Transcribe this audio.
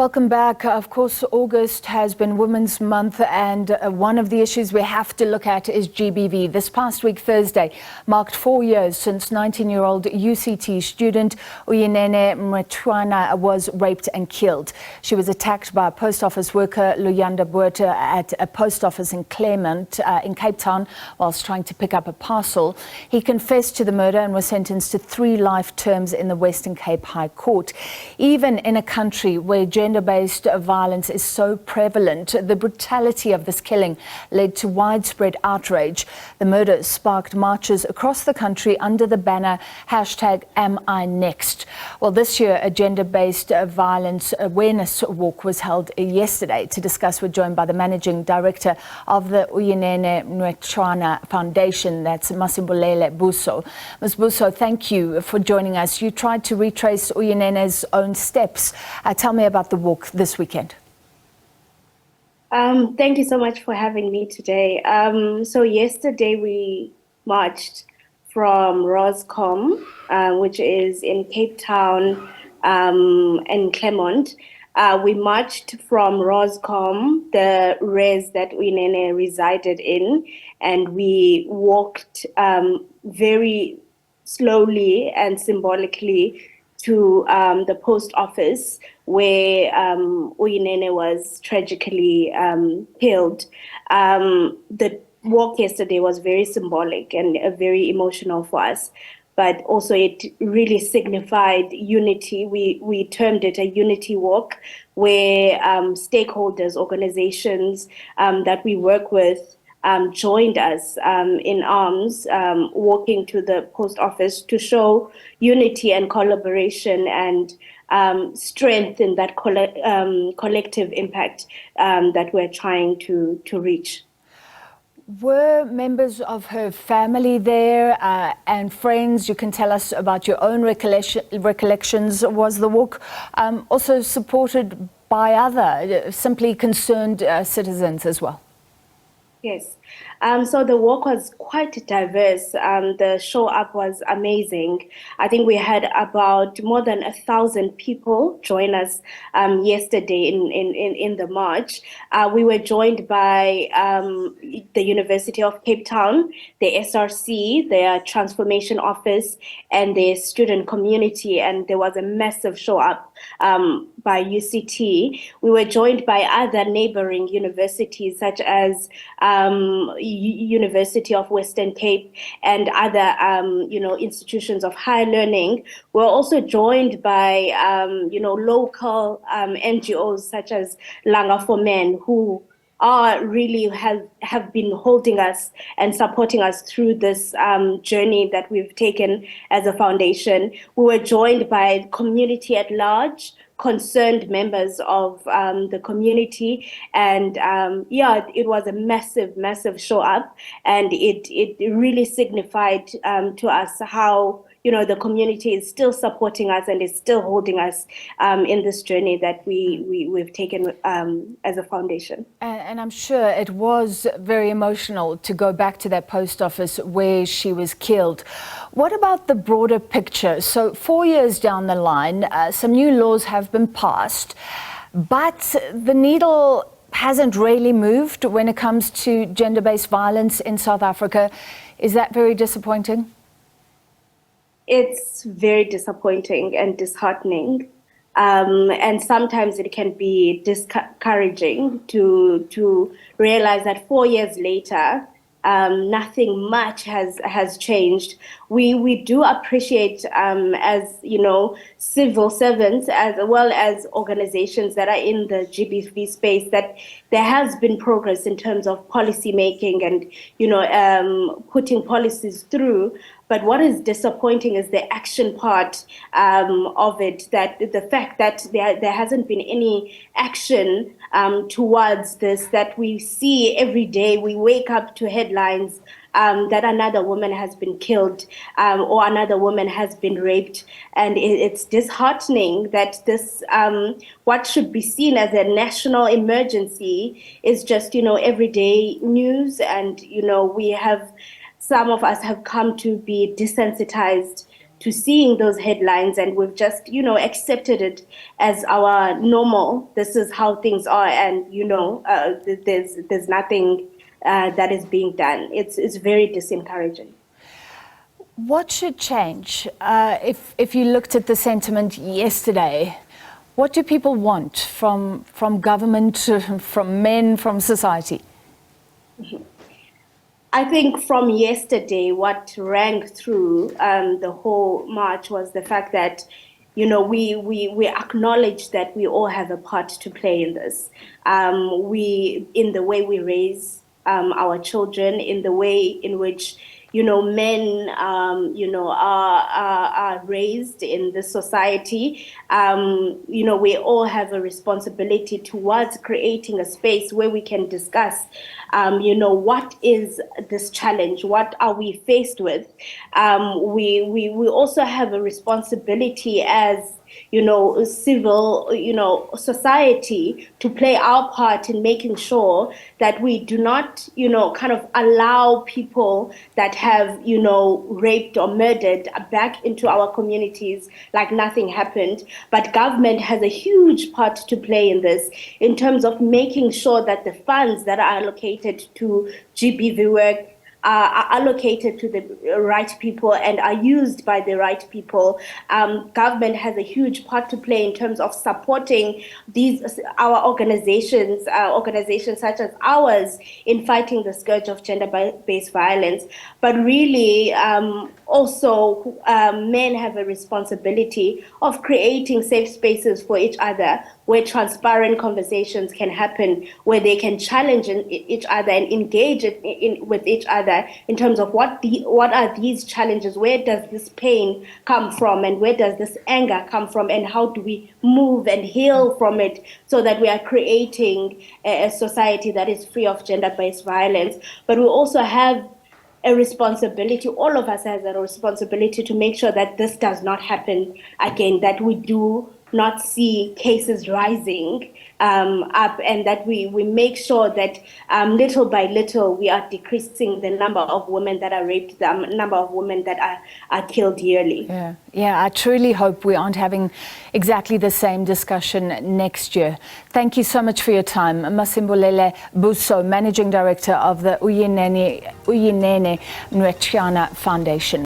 Welcome back. Of course, August has been Women's Month, and one of the issues we have to look at is GBV. This past week, Thursday, marked 4 years since 19-year-old UCT student Uyinene Mrwetyana was raped and killed. She was attacked by a post office worker, Luyanda Botha, at a post office in Claremont in Cape Town whilst trying to pick up a parcel. He confessed to the murder and was sentenced to 3 life terms in the Western Cape High Court. Even in a country where gender-based violence is so prevalent, the brutality of this killing led to widespread outrage. The murder sparked marches across the country under the banner #AmINext. Well, this year, a gender-based violence awareness walk was held yesterday. To discuss, we're joined by the Managing Director of the Uyinene Mrwetyana Foundation, that's Masimbulele Buso. Ms. Buso, thank you for joining us. You tried to retrace Uyinene's own steps. Tell me about the walk this weekend. Thank you so much for having me today. So yesterday we marched from Roscom, which is in Cape Town and Claremont. We marched from Roscom, the res that Uyinene resided in, and we walked very slowly and symbolically to the post office where Uyinene was tragically killed. The walk yesterday was very symbolic and very emotional for us, but also it really signified unity. We termed it a unity walk, where stakeholders, organizations that we work with joined us in arms, walking to the post office to show unity and collaboration and strength in that collective impact that we're trying to reach. Were members of her family there and friends? You can tell us about your own recollections. Was the walk also supported by other simply concerned citizens as well? Yes. So the walk was quite diverse. The show up was amazing. I think we had about more than 1,000 people join us yesterday in the march. We were joined by the University of Cape Town, the SRC, their transformation office, and the student community, and there was a massive show up by UCT. We were joined by other neighboring universities such as University of Western Cape and other institutions of higher learning. We're also joined by local NGOs such as Langa for Men, who are really have been holding us and supporting us through this journey that we've taken as a foundation. We were joined by community at large, concerned members of the community, and it was a massive show up, and it really signified to us how the community is still supporting us and is still holding us in this journey that we've taken as a foundation. And I'm sure it was very emotional to go back to that post office where she was killed. What about the broader picture? So 4 years down the line, some new laws have been passed, but the needle hasn't really moved when it comes to gender-based violence in South Africa. Is that very disappointing? It's very disappointing and disheartening. And sometimes it can be discouraging to realize that 4 years later, nothing much has changed. We do appreciate as civil servants as well as organizations that are in the GBV space that there has been progress in terms of policy making and putting policies through. But what is disappointing is the action part of it, that the fact that there hasn't been any action towards this, that we see every day. We wake up to headlines that another woman has been killed or another woman has been raped. And it's disheartening that this, what should be seen as a national emergency is just, everyday news. And, some of us have come to be desensitized to seeing those headlines, and we've just, accepted it as our normal. This is how things are, and there's nothing that is being done. It's very disencouraging. What should change? If you looked at the sentiment yesterday, what do people want from government, from men, from society? I think from yesterday, what rang through the whole march was the fact that, we acknowledge that we all have a part to play in this. In the way we raise our children, in the way in which men, are raised in this society. We all have a responsibility towards creating a space where we can discuss, what is this challenge? What are we faced with? We also have a responsibility as civil, society to play our part in making sure that we do not, kind of allow people that have, raped or murdered back into our communities like nothing happened. But government has a huge part to play in this, in terms of making sure that the funds that are allocated to GBV work are allocated to the right people and are used by the right people. Government has a huge part to play in terms of supporting our organizations such as ours in fighting the scourge of gender-based violence. But really, also, men have a responsibility of creating safe spaces for each other, where transparent conversations can happen, where they can challenge each other and engage with each other in terms of what are these challenges, where does this pain come from, and where does this anger come from, and how do we move and heal from it, so that we are creating a society that is free of gender-based violence. But we also have a responsibility, all of us has a responsibility to make sure that this does not happen again, that we do not see cases rising up, and that we make sure that little by little we are decreasing the number of women that are raped, the number of women that are killed yearly. Yeah, I truly hope we aren't having exactly the same discussion next year. Thank you so much for your time. Masimbulele Buso, Managing Director of the Uyinene Mrwetyana Foundation.